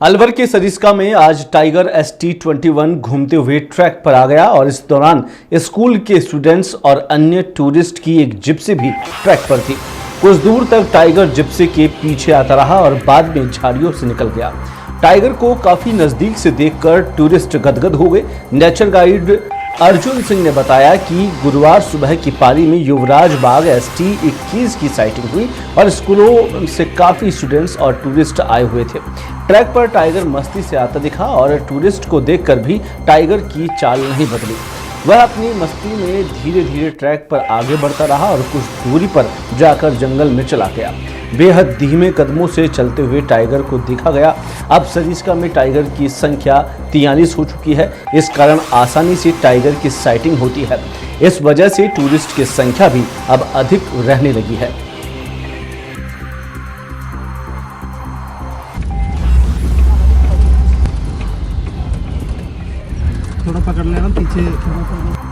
अलवर के सरिस्का में आज टाइगर ST-21 घूमते हुए ट्रैक पर आ गया और इस दौरान स्कूल के स्टूडेंट्स और अन्य टूरिस्ट की एक जिप्सी भी ट्रैक पर थी। कुछ दूर तक टाइगर जिप्सी के पीछे आता रहा और बाद में झाड़ियों से निकल गया। टाइगर को काफी नजदीक से देखकर टूरिस्ट गदगद हो गए। नेचर गाइड अर्जुन सिंह ने बताया कि गुरुवार सुबह की पारी में युवराज बाग ST-21 की साइटिंग हुई और स्कूलों से काफी स्टूडेंट्स और टूरिस्ट आए हुए थे। ट्रैक पर टाइगर मस्ती से आता दिखा और टूरिस्ट को देखकर भी टाइगर की चाल नहीं बदली। वह अपनी मस्ती में धीरे धीरे ट्रैक पर आगे बढ़ता रहा और कुछ दूरी पर जाकर जंगल में चला गया। बेहद धीमे कदमों से चलते हुए टाइगर को देखा गया। अब सरिस्का में टाइगर की संख्या 43 हो चुकी है। इस कारण आसानी से टाइगर की साइटिंग होती है। इस वजह से टूरिस्ट की संख्या भी अब अधिक रहने लगी है। थोड़ा पकड़ लेना पीछे थोड़ा।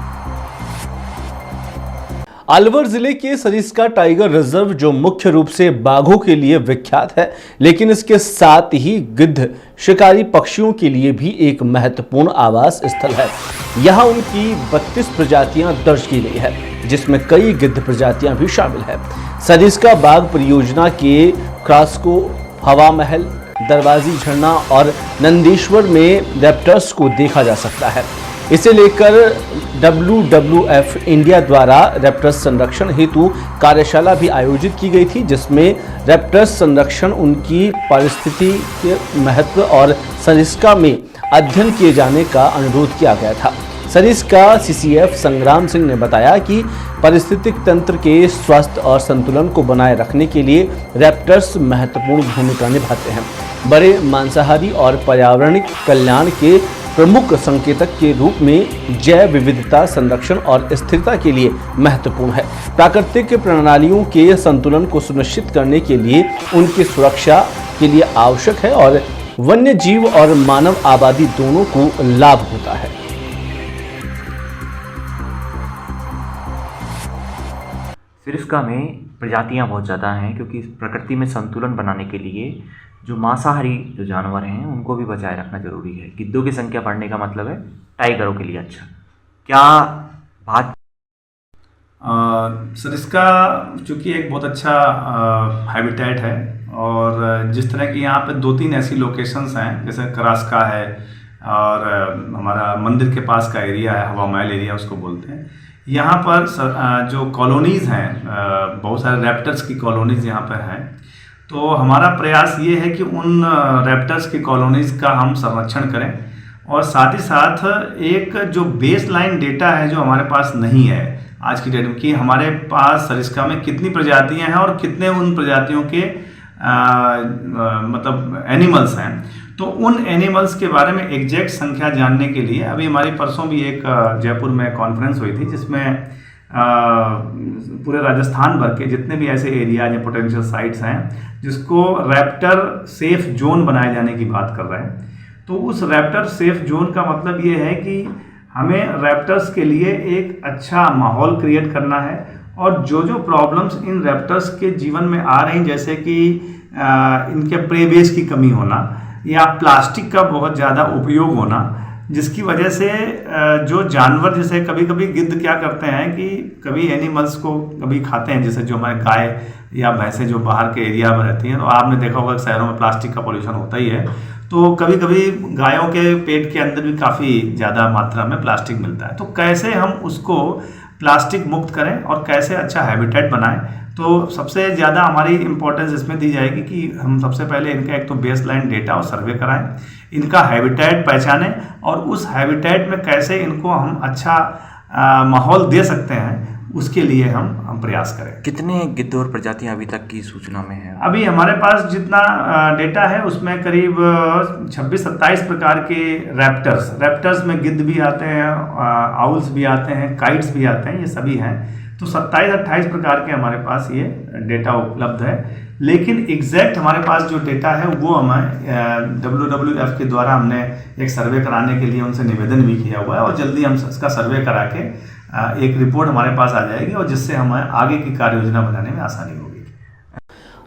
अलवर जिले के सरिस्का टाइगर रिजर्व जो मुख्य रूप से बाघों के लिए विख्यात है, लेकिन इसके साथ ही गिद्ध शिकारी पक्षियों के लिए भी एक महत्वपूर्ण आवास स्थल है। यहाँ उनकी 32 प्रजातियां दर्ज की गई है, जिसमें कई गिद्ध प्रजातियां भी शामिल है। सरिस्का बाघ परियोजना के क्रास्को, हवा महल, दरवाजी झरना और नंदीश्वर में रैप्टर्स को देखा जा सकता है। इसे लेकर WWF इंडिया द्वारा रैप्टर्स संरक्षण हेतु कार्यशाला भी आयोजित की गई थी, जिसमें रैप्टर्स संरक्षण, उनकी पारिस्थितिक महत्व और सरिस्का में अध्ययन किए जाने का अनुरोध किया गया था। सरिस्का CCF संग्राम सिंह ने बताया कि पारिस्थितिक तंत्र के स्वास्थ्य और संतुलन को बनाए रखने के लिए रैप्टर्स महत्वपूर्ण भूमिका निभाते हैं। बड़े मांसाहारी और पर्यावरणिक कल्याण के प्रमुख संकेतक के रूप में जैव विविधता संरक्षण और स्थिरता के लिए महत्वपूर्ण है। प्राकृतिक प्रणालियों के संतुलन को सुनिश्चित करने के लिए उनकी सुरक्षा के लिए आवश्यक है और वन्य जीव और मानव आबादी दोनों को लाभ होता है। सरिस्का में प्रजातियां बहुत ज़्यादा हैं, क्योंकि प्रकृति में संतुलन बनाने के लिए जो मांसाहारी जो जानवर हैं उनको भी बचाए रखना जरूरी है। गिद्धों की संख्या बढ़ने का मतलब है टाइगरों के लिए अच्छा। क्या बात सरिस्का चूँकि एक बहुत अच्छा हैबिटेट है और जिस तरह की यहाँ पे 2-3 ऐसी लोकेशंस हैं, जैसे करास्का है और हमारा मंदिर के पास का एरिया है, हवा महल एरिया उसको बोलते हैं। यहाँ पर जो कॉलोनीज़ हैं, बहुत सारे रैप्टर्स की कॉलोनीज़ यहाँ पर हैं। तो हमारा प्रयास ये है कि उन रैप्टर्स की कॉलोनीज़ का हम संरक्षण करें और साथ ही साथ एक जो बेस लाइन डेटा है जो हमारे पास नहीं है आज की डेट में, कि हमारे पास सरिस्का में कितनी प्रजातियां हैं और कितने उन प्रजातियों के मतलब एनिमल्स हैं। तो उन एनिमल्स के बारे में एग्जैक्ट संख्या जानने के लिए अभी हमारी परसों भी एक जयपुर में कॉन्फ्रेंस हुई थी, जिसमें पूरे राजस्थान भर के जितने भी ऐसे एरियाज या पोटेंशियल साइट्स हैं जिसको रैप्टर सेफ जोन बनाए जाने की बात कर रहे हैं। तो उस रैप्टर सेफ जोन का मतलब ये है कि हमें रैप्टर्स के लिए एक अच्छा माहौल क्रिएट करना है और जो जो प्रॉब्लम्स इन रैप्टर्स के जीवन में आ रही, जैसे कि इनके प्रे बेस की कमी होना या प्लास्टिक का बहुत ज़्यादा उपयोग होना, जिसकी वजह से जो जानवर, जैसे कभी कभी गिद्ध क्या करते हैं कि कभी एनिमल्स को कभी खाते हैं, जैसे जो हमारे गाय या भैंसें जो बाहर के एरिया में रहती हैं, तो आपने देखा होगा शहरों में प्लास्टिक का पॉल्यूशन होता ही है। तो कभी कभी गायों के पेट के अंदर भी काफ़ी ज़्यादा मात्रा में प्लास्टिक मिलता है। तो कैसे हम उसको प्लास्टिक मुक्त करें और कैसे अच्छा हैबिटेट बनाएं, तो सबसे ज़्यादा हमारी इम्पोर्टेंस इसमें दी जाएगी कि हम सबसे पहले इनका एक तो बेस लाइन डेटा और सर्वे कराएं, इनका हैबिटेट पहचानें और उस हैबिटेट में कैसे इनको हम अच्छा माहौल दे सकते हैं, उसके लिए हम प्रयास करें। कितने गिद्ध और प्रजातियां अभी तक की सूचना में है? अभी हमारे पास जितना डेटा है उसमें करीब 26-27 प्रकार के रैप्टर्स में गिद्ध भी आते हैं, आउल्स भी आते हैं, काइट्स भी आते हैं, ये सभी हैं। तो 27-28 प्रकार के हमारे पास ये डेटा उपलब्ध है। लेकिन एग्जैक्ट हमारे पास जो डेटा है वो हमें WWF के द्वारा हमने एक सर्वे कराने के लिए उनसे निवेदन भी किया हुआ है और जल्दी हम इसका सर्वे करा के एक रिपोर्ट हमारे पास आ जाएगी और जिससे हमें आगे की कार्य योजना बनाने में आसानी होगी।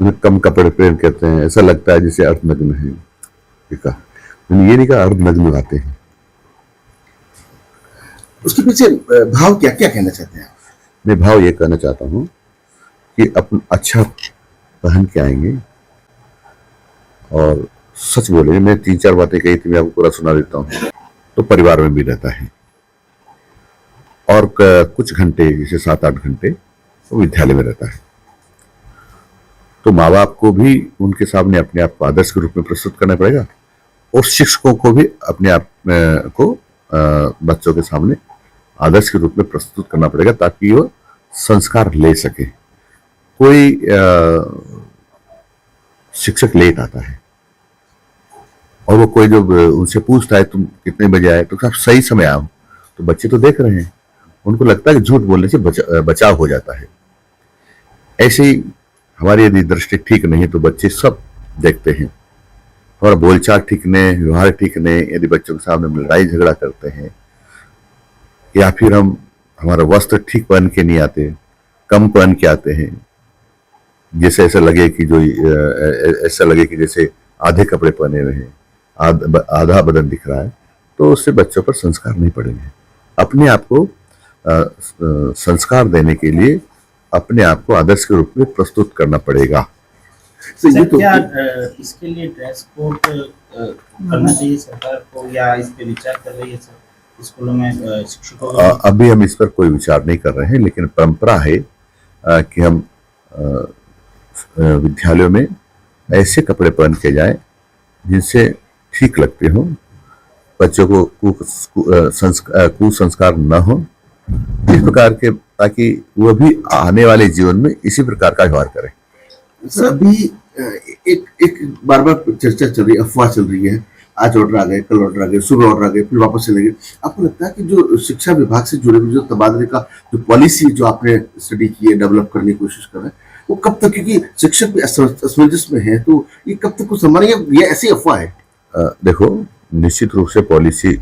उन्हें कम कपड़े पहन करते हैं, ऐसा लगता है जैसे अर्धनग्न है। मैंने ये नहीं कहा अर्धनग्न आते हैं। उसके पीछे भाव क्या क्या कहना चाहते हैं आप? मैं भाव ये कहना चाहता हूँ कि अपन अच्छा पहन के आएंगे और सच बोलेंगे। मैं 3-4 बातें कही थी, मैं आपको पूरा सुना देता हूँ। तो परिवार में भी रहता है और कुछ घंटे जैसे 7-8 घंटे वो विद्यालय में रहता है। तो माँ बाप को भी उनके सामने अपने आप को आदर्श के रूप में प्रस्तुत करना पड़ेगा और शिक्षकों को भी अपने आप को बच्चों के सामने आदर्श के रूप में प्रस्तुत करना पड़ेगा ताकि वो संस्कार ले सके। कोई शिक्षक लेट आता है और वो कोई जो उनसे पूछता है तुम कितने बजे आए, तो आप सही समय आओ, तो बच्चे तो देख रहे हैं, उनको लगता है कि झूठ बोलने से बचाव हो जाता है। ऐसे ही हमारी यदि दृष्टि ठीक नहीं है तो बच्चे सब देखते हैं। हमारा बोलचाल ठीक नहीं, व्यवहार ठीक नहीं, यदि बच्चों के सामने लड़ाई झगड़ा करते हैं या फिर हम हमारा वस्त्र ठीक पहन के नहीं आते, कम पहन के आते हैं, जैसे ऐसा लगे कि जैसे आधे कपड़े पहने हुए हैं, आधा बदन दिख रहा है, तो उससे बच्चों पर संस्कार नहीं पड़ेंगे। अपने आप को संस्कार देने के लिए अपने आप को आदर्श के रूप में प्रस्तुत करना पड़ेगा। ये तो क्या इसके लिए ड्रेस कोड करना चाहिए सरकार को, या इस पे विचार कर रही है सर स्कूलों में शिक्षकों को? अभी हम इस पर कोई विचार नहीं कर रहे हैं, लेकिन परंपरा है कि हम विद्यालयों में ऐसे कपड़े पहन के जाएं जिनसे ठीक लगते हों, बच्चों को कुसंस्कार न हो, इस प्रकार के, ताकि वो भी आने वाले जीवन में इसी प्रकार का व्यवहार करें। सर अभी एक बार बार चर्चा चल रही है, अफवाह चल रही है, आज ऑर्डर आ गए, कल ऑर्डर आ गए, सुबह ऑर्डर आ गए, फिर वापस चले गए। आपको लगता है कि जो शिक्षा विभाग से जुड़े हुए जो तबादले का जो पॉलिसी जो आपने स्टडी की है, डेवलप करने की कोशिश कर रहे हैं, वो कब तक, क्योंकि शिक्षक भी असमंजस में है, तो ये कब तक कुछ संभालेंगे? ये ऐसी अफवाह है? देखो, निश्चित रूप से पॉलिसी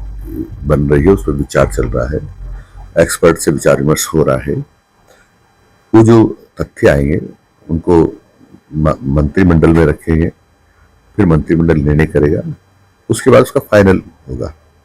बन रही है, उस पर विचार चल रहा है, एक्सपर्ट से विचार विमर्श हो रहा है। वो जो तथ्य आएंगे उनको मंत्रिमंडल में रखेंगे, फिर मंत्रिमंडल निर्णय करेगा, उसके बाद उसका फाइनल होगा।